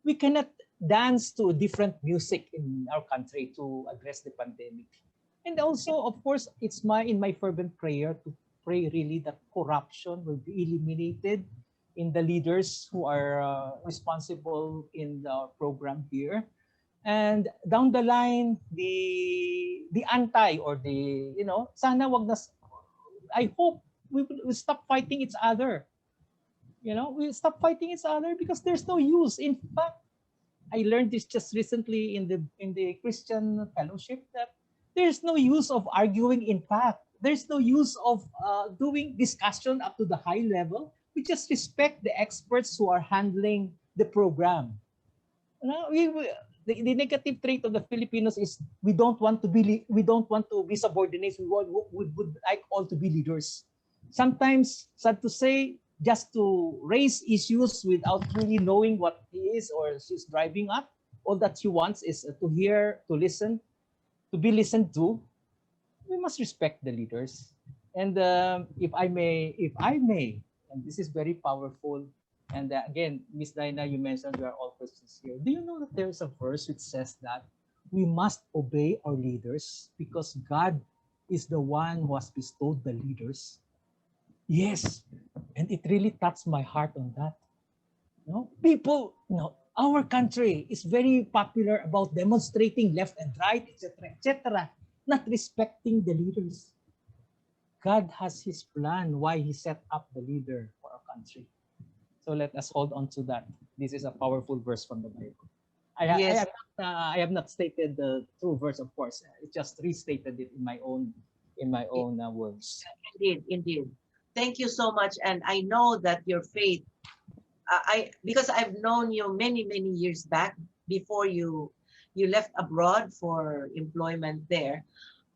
We cannot dance to different music in our country to address the pandemic. And also, of course, it's in my fervent prayer to pray really that corruption will be eliminated in the leaders who are responsible in the program here. And down the line, the anti, or the sana wag na, I hope we will stop fighting each other. We stop fighting each other because there's no use. In fact, I learned this just recently in the Christian fellowship, that there's no use of arguing. In fact, there's no use of doing discussion up to the high level. We just respect the experts who are handling the program. The negative trait of the Filipinos is we don't want to be subordinates. We would like all to be leaders. Sometimes, sad to say, just to raise issues without really knowing what he is or she's driving at. All that she wants is to hear, to listen, to be listened to. We must respect the leaders. And if I may, and this is very powerful. And again, Miss Dina, you mentioned we are all Christians here. Do you know that there is a verse which says that we must obey our leaders because God is the one who has bestowed the leaders? Yes, and it really touched my heart on that. People, our country is very popular about demonstrating left and right, etc., not respecting the leaders. God has His plan why He set up the leader for our country. So let us hold on to that. This is a powerful verse from the Bible. I have not stated the true verse, of course. I just restated it in my own words. Indeed. Thank you so much. And I know that your faith, because I've known you many years back before you left abroad for employment there.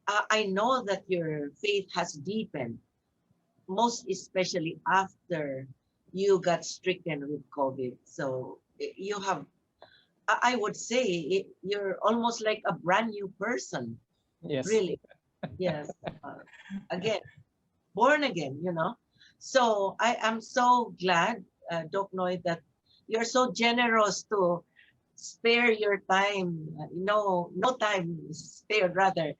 I know that your faith has deepened, most especially after you got stricken with COVID. So you have, I would say, you're almost like a brand new person. Yes. Really. Yes. Again, born again, So I am so glad, Doc Noy, that you're so generous to spare your time, no time spared, rather,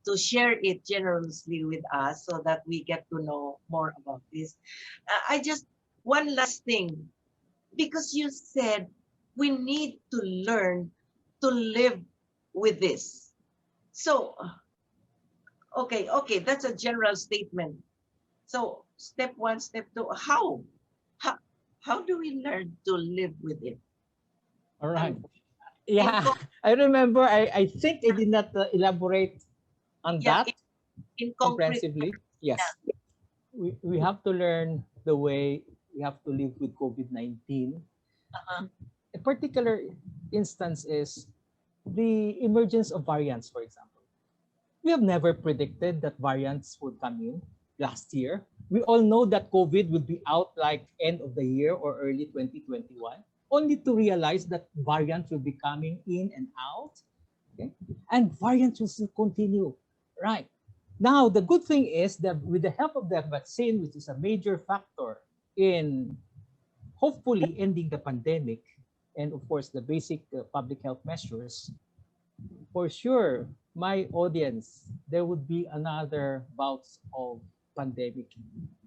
to share it generously with us so that we get to know more about this. One last thing, because you said we need to learn to live with this. So, okay, that's a general statement. So step one, step two, how do we learn to live with it? All right. Yeah, I remember. I think I did not elaborate on that comprehensively. Yes, we have to learn the way we have to live with COVID-19. A particular instance is the emergence of variants, for example. We have never predicted that variants would come in last year. We all know that COVID would be out like end of the year or early 2021, only to realize that variants will be coming in and out. Okay? And variants will still continue. Right. Now, the good thing is that with the help of the vaccine, which is a major factor in hopefully ending the pandemic, and of course the basic public health measures, for sure, my audience, there would be another bouts of pandemic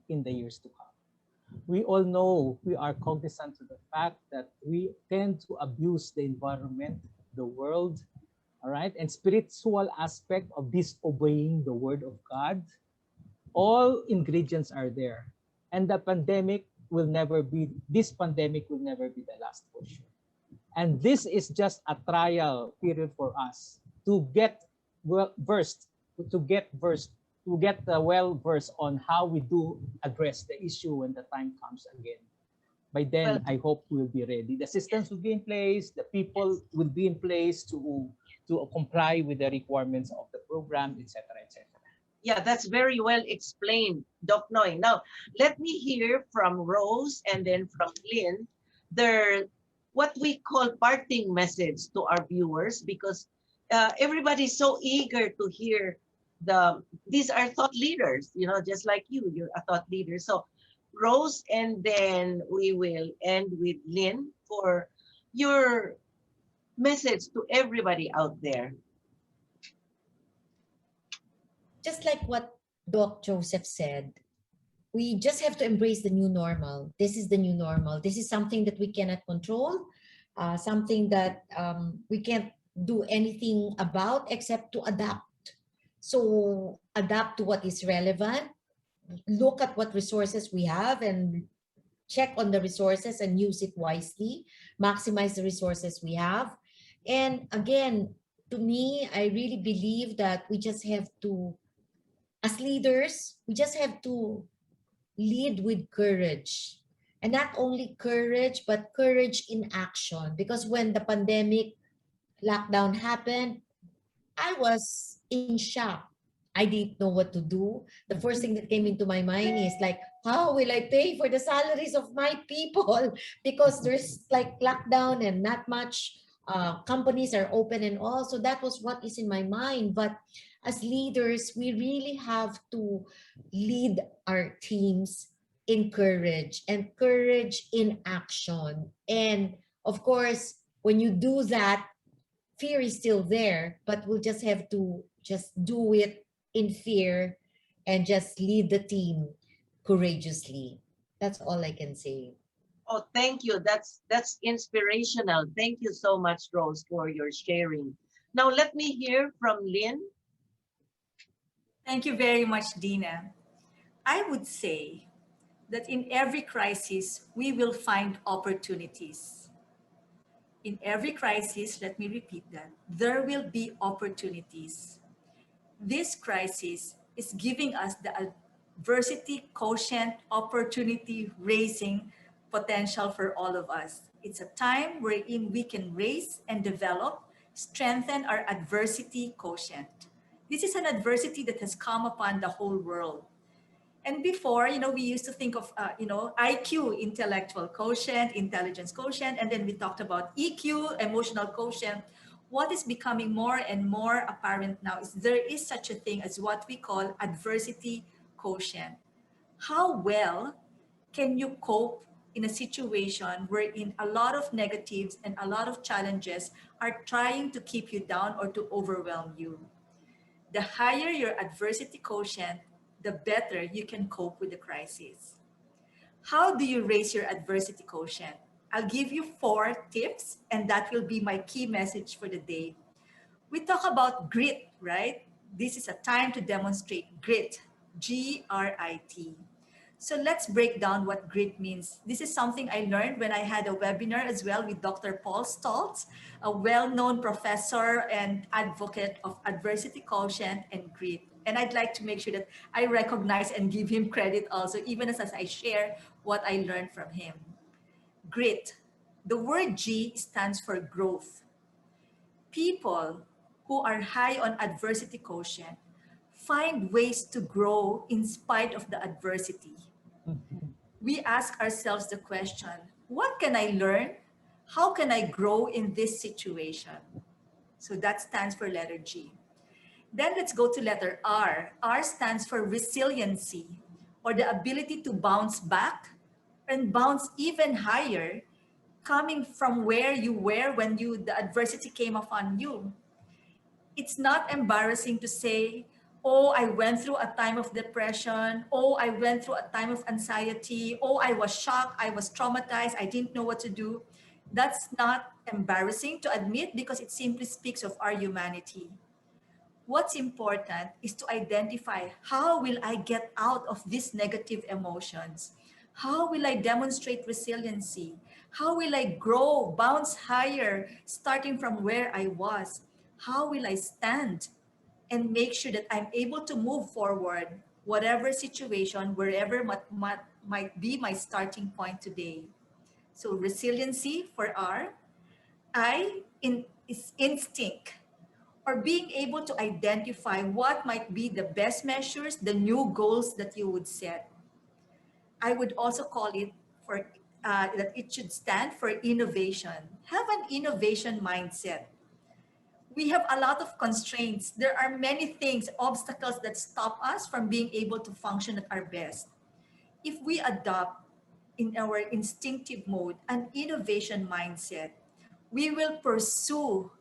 in the years to come. We all know, we are cognizant of the fact that we tend to abuse the environment, the world, all right, and spiritual aspect of disobeying the word of God. All ingredients are there, and this pandemic will never be the last, for sure. And this is just a trial period for us to get well versed, to get versed, to get well versed on how we do address the issue when the time comes again. By Well, then, I hope we'll be ready. The systems will be in place, the people will be in place to comply with the requirements of the program, etc., etc. yeah, that's very well explained, Doc Noy. Now, let me hear from Rose and then from Lynn their what we call parting message to our viewers, because everybody's so eager to hear these are thought leaders, you know, just like you're a thought leader. So Rose, and then we will end with Lynn for your message to everybody out there. Just like what Doc Joseph said, we just have to embrace the new normal. This is the new normal. This is something that we cannot control, something that we can't do anything about except to adapt. So adapt to what is relevant, look at what resources we have and check on the resources and use it wisely, maximize the resources we have. And again, to me, I really believe that we just have to, as leaders, we just have to lead with courage. And not only courage, but courage in action. Because when the pandemic lockdown happened, I was in shock. I didn't know what to do. The first thing that came into my mind is like, how will I pay for the salaries of my people? Because there's like lockdown and not much companies are open and all. So that was what is in my mind. But as leaders, we really have to lead our teams in courage and courage in action. And of course, when you do that, fear is still there, but we'll just have to just do it in fear and just lead the team courageously. That's all I can say. Oh, thank you. That's inspirational. Thank you so much, Rose, for your sharing. Now let me hear from Lynn. Thank you very much, Dina. I would say that in every crisis, we will find opportunities. In every crisis, let me repeat that, there will be opportunities. This crisis is giving us the adversity quotient opportunity raising potential for all of us. It's a time wherein we can raise and develop, strengthen our adversity quotient. This is an adversity that has come upon the whole world. And before, we used to think of, IQ, intellectual quotient, intelligence quotient, and then we talked about EQ, emotional quotient. What is becoming more and more apparent now is there is such a thing as what we call adversity quotient. How well can you cope in a situation wherein a lot of negatives and a lot of challenges are trying to keep you down or to overwhelm you? The higher your adversity quotient, the better you can cope with the crisis. How do you raise your adversity quotient? I'll give you 4 tips, and that will be my key message for the day. We talk about grit, right? This is a time to demonstrate grit, Grit. So let's break down what grit means. This is something I learned when I had a webinar as well with Dr. Paul Stoltz, a well-known professor and advocate of adversity quotient and grit. And I'd like to make sure that I recognize and give him credit also, even as I share what I learned from him. Grit. The word G stands for growth. People who are high on adversity quotient find ways to grow in spite of the adversity. We ask ourselves the question, what can I learn? How can I grow in this situation? So that stands for letter G. Then let's go to letter R. R stands for resiliency, or the ability to bounce back and bounce even higher, coming from where you were when the adversity came upon you. It's not embarrassing to say, oh, I went through a time of depression. Oh, I went through a time of anxiety. Oh, I was shocked. I was traumatized. I didn't know what to do. That's not embarrassing to admit because it simply speaks of our humanity. What's important is to identify, how will I get out of these negative emotions? How will I demonstrate resiliency? How will I grow, bounce higher, starting from where I was? How will I stand and make sure that I'm able to move forward, whatever situation, wherever might be my starting point today? So resiliency for R, is instinct, or being able to identify what might be the best measures, the new goals that you would set. I would also call it for that it should stand for innovation. Have an innovation mindset. We have a lot of constraints. There are many things, obstacles that stop us from being able to function at our best. If we adopt in our instinctive mode an innovation mindset, we will pursue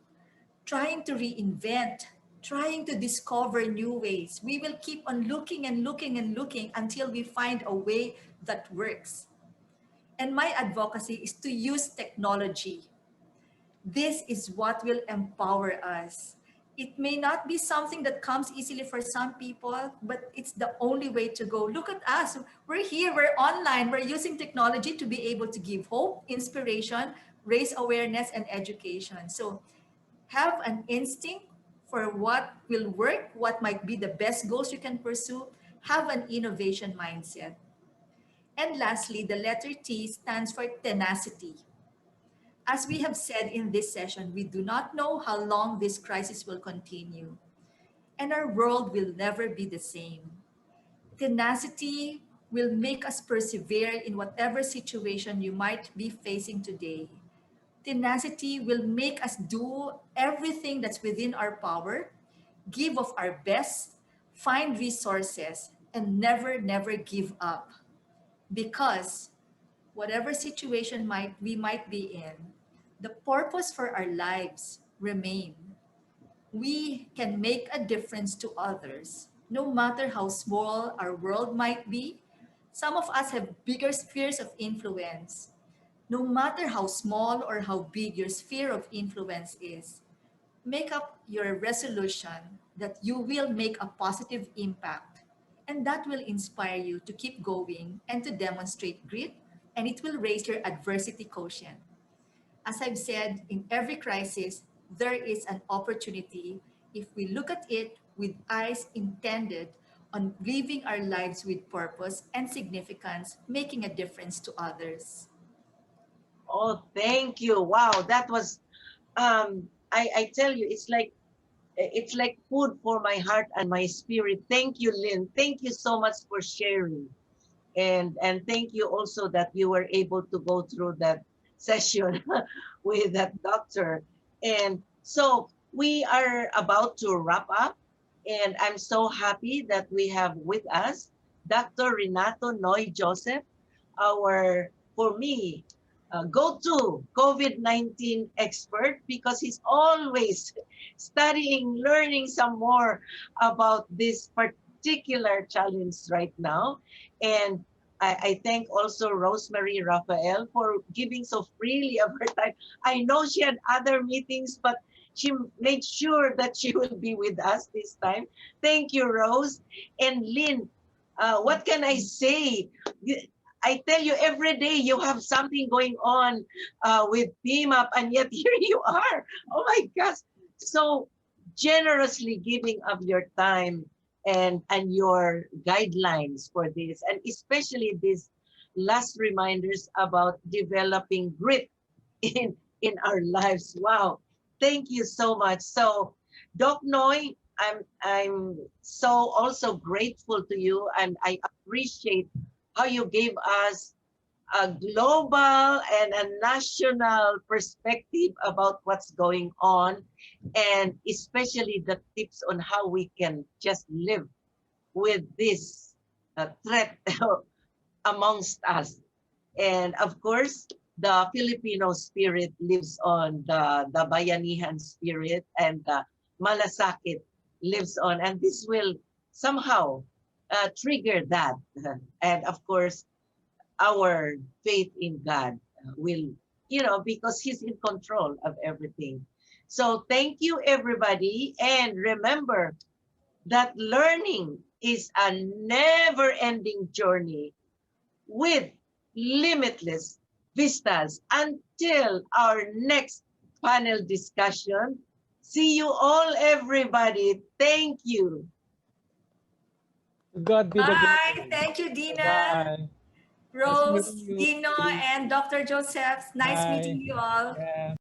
trying to reinvent, trying to discover new ways. We will keep on looking and looking and looking until we find a way that works. And my advocacy is to use technology. This is what will empower us. It may not be something that comes easily for some people, but it's the only way to go. Look at us. We're here, we're online, we're using technology to be able to give hope, inspiration, raise awareness, and education. So have an instinct for what will work, what might be the best goals you can pursue. Have an innovation mindset. And lastly, the letter T stands for tenacity. As we have said in this session, we do not know how long this crisis will continue, and our world will never be the same. Tenacity will make us persevere in whatever situation you might be facing today. Tenacity will make us do everything that's within our power, give of our best, find resources, and never, never give up. Because whatever situation we might be in, the purpose for our lives remain. We can make a difference to others, no matter how small our world might be. Some of us have bigger spheres of influence. No matter how small or how big your sphere of influence is, make up your resolution that you will make a positive impact, and that will inspire you to keep going and to demonstrate grit, and it will raise your adversity quotient. As I've said, in every crisis, there is an opportunity if we look at it with eyes intended on living our lives with purpose and significance, making a difference to others. Oh, thank you. Wow, that was I tell you, it's like food for my heart and my spirit. Thank you, Lynn. Thank you so much for sharing. And thank you also that you were able to go through that session with that doctor. And so we are about to wrap up, and I'm so happy that we have with us Dr. Renato Noy Joseph, our, for me, go-to COVID-19 expert, because he's always studying, learning some more about this particular challenge right now. And I thank also Rose Rafael for giving so freely of her time. I know she had other meetings, but she made sure that she will be with us this time. Thank you, Rose. And Lynn, what can I say? I tell you, every day you have something going on with P.M.A.P, and yet here you are. Oh my gosh. So generously giving of your time and your guidelines for this, and especially these last reminders about developing grit in our lives. Wow. Thank you so much. So Doc Noy, I'm so also grateful to you, and I appreciate how you gave us a global and a national perspective about what's going on, and especially the tips on how we can just live with this threat amongst us. And of course, the Filipino spirit lives on, the Bayanihan spirit, and the Malasakit lives on, and this will somehow trigger that. And of course, our faith in God will, because He's in control of everything. So thank you, everybody. And remember that learning is a never-ending journey with limitless vistas. Until our next panel discussion, see you all, everybody. Thank you. God be the Bye. glory. Thank you, Dina, Bye. Nice Rose, meeting you. Dino, and Dr. Joseph. Nice Bye. meeting you all. Yeah.